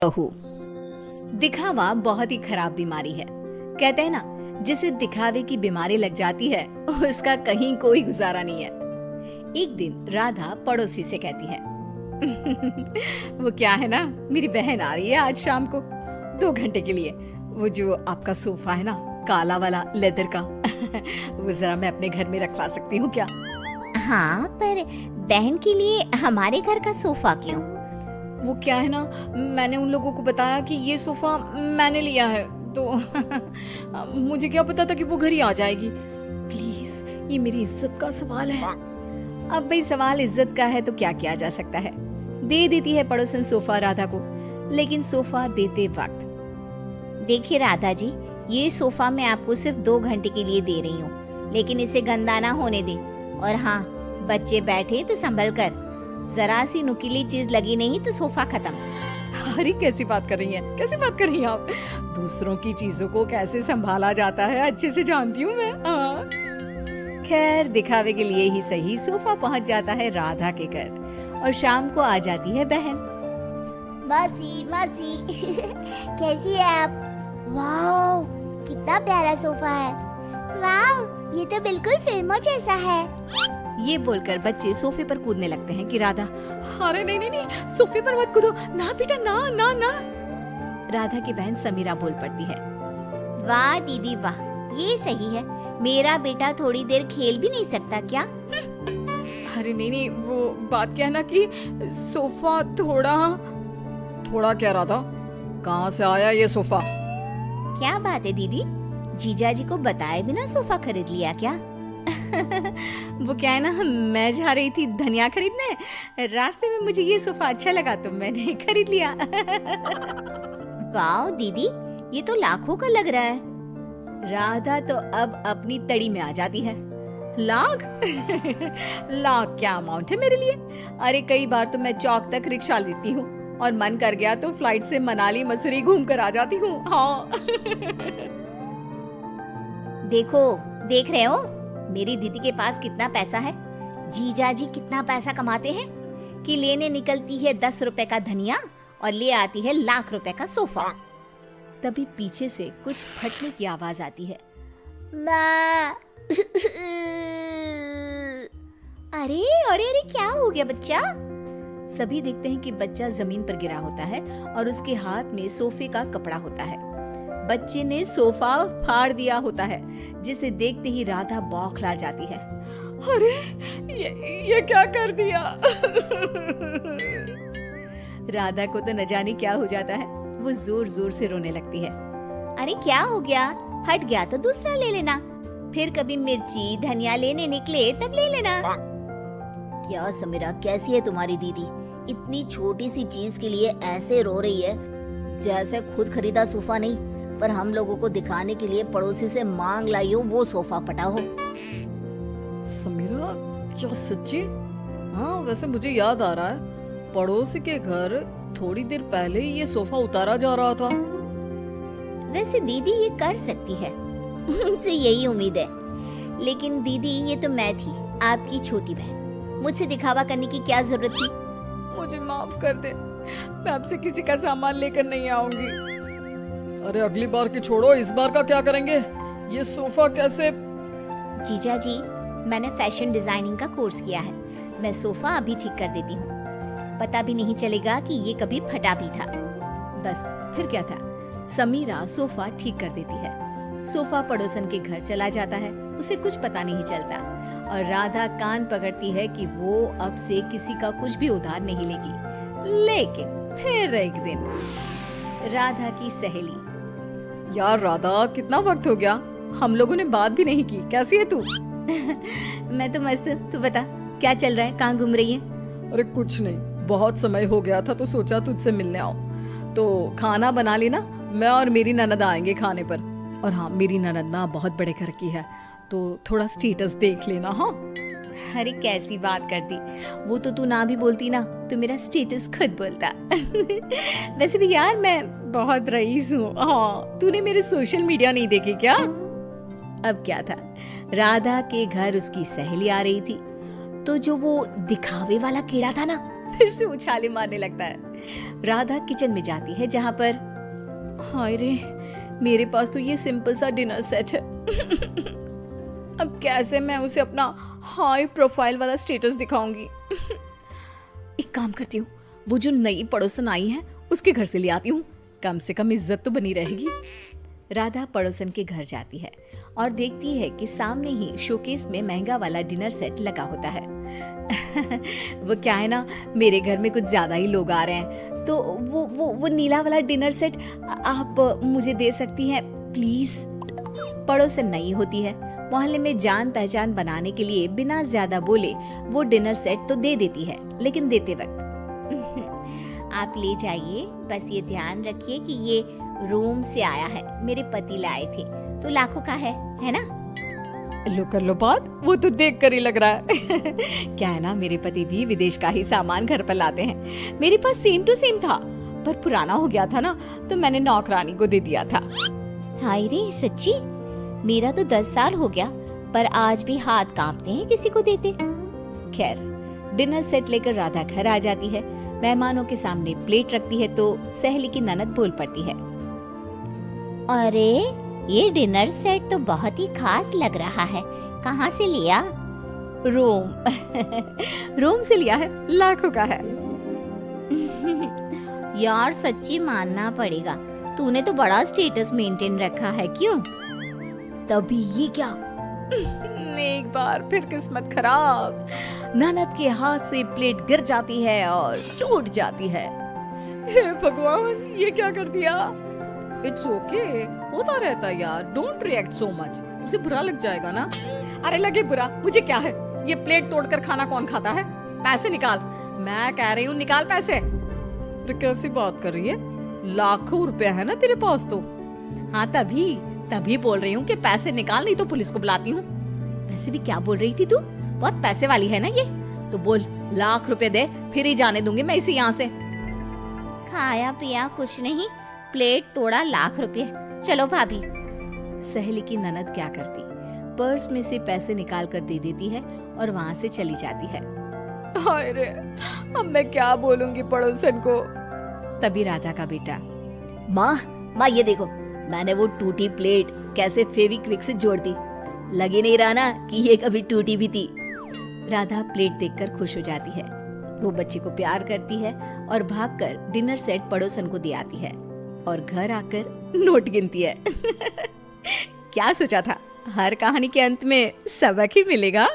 बहू। दिखावा बहुत ही खराब बीमारी है। कहते हैं ना, जिसे दिखावे की बीमारी लग जाती है उसका कहीं कोई गुजारा नहीं है। एक दिन राधा पड़ोसी से कहती है वो क्या है ना, मेरी बहन आ रही है आज शाम को 2 घंटे के लिए। वो जो आपका सोफा है ना, काला वाला लेदर का वो जरा मैं अपने घर में रखवा सकती हूँ क्या? हाँ, पर बहन के लिए हमारे घर का सोफा क्यों? वो क्या है ना, मैंने उन लोगों को बताया कि ये सोफा मैंने लिया है, तो मुझे क्या पता था कि वो घर ही आ जाएगी। प्लीज, ये मेरी इज्जत का सवाल है। अब भाई सवाल इज्जत का है तो क्या किया जा सकता है। दे देती है पड़ोसन सोफा राधा को। लेकिन सोफा देते वक्त, देखिए राधा जी, ये सोफा मैं आपको सिर्फ 2 घंटे के लिए दे रही हूँ, लेकिन इसे गंदा ना होने दे। और हाँ, बच्चे बैठे तो संभल कर, जरा सी नुकीली चीज लगी नहीं तो सोफा खत्म। अरे कैसी बात कर रही हैं, कैसी बात कर रही हैं आप? दूसरों की चीजों को कैसे संभाला जाता है अच्छे से जानती हूँ मैं। हाँ। खैर, दिखावे के लिए ही सही सोफा पहुँच जाता है राधा के घर और शाम को आ जाती है बहन। मौसी मौसी कैसी है आप? वाओ, कितना प्यारा सोफा है। वाओ, ये तो बिल्कुल फिल्मों जैसा है। ये बोलकर बच्चे सोफे पर कूदने लगते हैं कि राधा, अरे नहीं नहीं नहीं, सोफे पर मत कूदो ना बेटा, ना ना ना। राधा की बहन समीरा बोल पड़ती है, वाह दीदी वाह, ये सही है। मेरा बेटा थोड़ी देर खेल भी नहीं सकता क्या? अरे नहीं नहीं, वो बात क्या है ना कि सोफा थोड़ा क्या राधा, कहाँ से आया ये सोफा? क्या बात है दीदी, जीजा जी को बताए बिना सोफा खरीद लिया क्या? वो क्या है ना, मैं जा रही थी धनिया खरीदने, रास्ते में मुझे ये सोफा अच्छा लगा तो मैंने खरीद लिया। वाह दीदी, ये तो लाखों का लग रहा है। राधा तो अब अपनी तड़ी में आ जाती है। लाख? लाख क्या अमाउंट है मेरे लिए? अरे कई बार तो मैं चौक तक रिक्शा लेती हूँ और मन कर गया तो फ्लाइट से मनाली मसूरी घूम कर आ जाती हूँ। हाँ। देख रहे हो मेरी दीदी के पास कितना पैसा है? जीजा जी कितना पैसा कमाते हैं कि लेने निकलती है 10 रुपए का धनिया और ले आती है लाख रुपए का सोफा। तभी पीछे से कुछ फटने की आवाज आती है। माँ। अरे अरे अरे, क्या हो गया बच्चा? सभी देखते हैं कि बच्चा जमीन पर गिरा होता है और उसके हाथ में सोफे का कपड़ा होता है। बच्चे ने सोफा फाड़ दिया होता है, जिसे देखते ही राधा बौखला जाती है। अरे ये क्या कर दिया? राधा को तो न जाने क्या हो जाता है, वो जोर जोर से रोने लगती है। अरे क्या हो गया? फट गया तो दूसरा ले लेना, फिर कभी मिर्ची धनिया लेने निकले तब ले लेना। क्या समीरा, कैसी है तुम्हारी दीदी? इतनी छोटी सी चीज के लिए ऐसे रो रही है जैसे खुद खरीदा सोफा नहीं, पर हम लोगों को दिखाने के लिए पड़ोसी से मांग लाई हो वो सोफा पटा हो। समीरा, क्या सच्ची? हाँ, वैसे मुझे याद आ रहा है, पड़ोसी के घर थोड़ी देर पहले ही ये सोफा उतारा जा रहा था। वैसे दीदी ये कर सकती है, उनसे यही उम्मीद है। लेकिन दीदी, ये तो मैं थी, आपकी छोटी बहन, मुझसे दिखावा करने की क्या जरूरत थी? मुझे माफ कर दे, मैं आपसे किसी का सामान लेकर नहीं आऊंगी। अरे अगली बार की छोड़ो, इस बार का क्या करेंगे? ये सोफा कैसे? जीजा जी, मैंने फैशन डिजाइनिंग का कोर्स किया है, मैं सोफा अभी ठीक कर देती हूँ, पता भी नहीं चलेगा कि ये कभी फटा भी था। बस फिर क्या था, समीरा सोफा ठीक कर देती है। सोफा पड़ोसन के घर चला जाता है, उसे कुछ पता नहीं चलता और राधा कान पकड़ती है कि वो अब से किसी का कुछ भी उधार नहीं लेगी। लेकिन फिर एक दिन राधा की सहेली, यार राधा, कितना वक्त हो गया, हम लोगों ने बात भी नहीं की, कैसी है तू? मैं तो मस्त, तू बता क्या चल रहा है, कहाँ घूम रही है? अरे कुछ नहीं, बहुत समय हो गया था तो सोचा तुझसे मिलने आओ, तो खाना बना लेना, मैं और मेरी ननद आएंगे खाने पर। और हाँ, मेरी ननद ना बहुत बड़े घर की है, तो थोड़ा स्टेटस देख लेना। हाँ। अरे कैसी बात कर दी, वो तो तू ना भी बोलती ना तो मेरा स्टेटस खुद बोलता। वैसे भी यार, मैं बहुत रईस हूँ। हाँ, तूने मेरे सोशल मीडिया नहीं देखे क्या? अब क्या था, राधा के घर उसकी सहेली आ रही थी, तो जो वो दिखावे वाला कीड़ा था ना, फिर से उछाले मारने लगता है। राधा किचन में जाती है जहाँ पर हाय रे, मेरे पास तो ये सिंपल सा डिनर सेट है। अब कैसे मैं उसे अपना हाई प्रोफाइल वाला स्टेटस दिखाऊंगी। एक काम करती हूँ, वो जो नई पड़ोसन आई है उसके घर से ले आती हूँ, कम से कम इज्जत तो बनी रहेगी। राधा पड़ोसन के घर जाती है और देखती है कि सामने ही शोकेस में महंगा वाला डिनर सेट लगा होता है। वो क्या है ना, मेरे घर में कुछ ज्यादा ही लोग आ रहे हैं, तो वो नीला वाला डिनर सेट आप मुझे दे सकती हैं प्लीज। पड़ोसन नई होती है, मोहल्ले में जान पहचान बनाने के लिए बिना ज्यादा बोले वो डिनर सेट तो दे देती है, लेकिन देते वक्त आप ले जाइए, बस ये ध्यान रखिए कि ये रोम से आया है, मेरे पति लाए थे, तो लाखों का है ना। लो कर लो बात, वो तो देख कर ही लग रहा है। क्या है ना, मेरे पति भी विदेश का ही सामान घर पर लाते हैं। मेरे पास सेम टू सेम था, पर पुराना हो गया था ना, तो मैंने नौकरानी को दे दिया था। हाय रे सच्ची, मेरा तो 10 साल हो गया, पर आज भी हाथ कांपते हैं किसी को देते। खैर, डिनर सेट लेकर राधा घर आ जाती है। मेहमानों के सामने प्लेट रखती है तो सहेली की ननद बोल पड़ती है, अरे ये डिनर सेट तो बहुत ही खास लग रहा है, कहाँ से लिया? रोम से लिया है, लाखों का है। यार सच्ची मानना पड़ेगा, तूने तो बड़ा स्टेटस मेंटेन रखा है, क्यों? तभी ये क्या, एक बार फिर किस्मत खराब, ननद के हाथ से प्लेट गिर जाती है और टूट जाती है। हे भगवान, ये क्या कर दिया। इट्स ओके, होता रहता है यार, डोंट रिएक्ट सो मच, मुझे बुरा लग जाएगा ना। अरे लगे बुरा, मुझे क्या है, ये प्लेट तोड़कर खाना कौन खाता है। पैसे निकाल, मैं कह रही हूँ निकाल पैसे। तो कैसी बात कर रही है, लाखों रुपया है ना तेरे पास तो। हाँ तभी बोल रही हूँ कि पैसे निकाल, नहीं तो पुलिस को बुलाती हूँ। वैसे भी क्या बोल रही थी तू, बहुत पैसे वाली है ना ये, तो बोल लाख रुपए दे, फिर ही जाने दूंगी मैं इसे यहाँ से। खाया पिया कुछ नहीं, प्लेट तोड़ा लाख रुपए, चलो भाभी। सहेली की ननद क्या करती, पर्स में से पैसे निकाल कर दे देती है और वहाँ से चली जाती है। हाय रे, अब मैं क्या बोलूंगी पड़ोसन को। तभी राधा का बेटा, माँ ये देखो, मैंने वो टूटी प्लेट कैसे फेविक्विक से जोड़ दी, लगी नहीं रहा ना कि ये कभी टूटी भी थी। राधा प्लेट देखकर खुश हो जाती है, वो बच्चे को प्यार करती है और भागकर डिनर सेट पड़ोसन को दे आती है और घर आकर नोट गिनती है। क्या सोचा था, हर कहानी के अंत में सबक ही मिलेगा।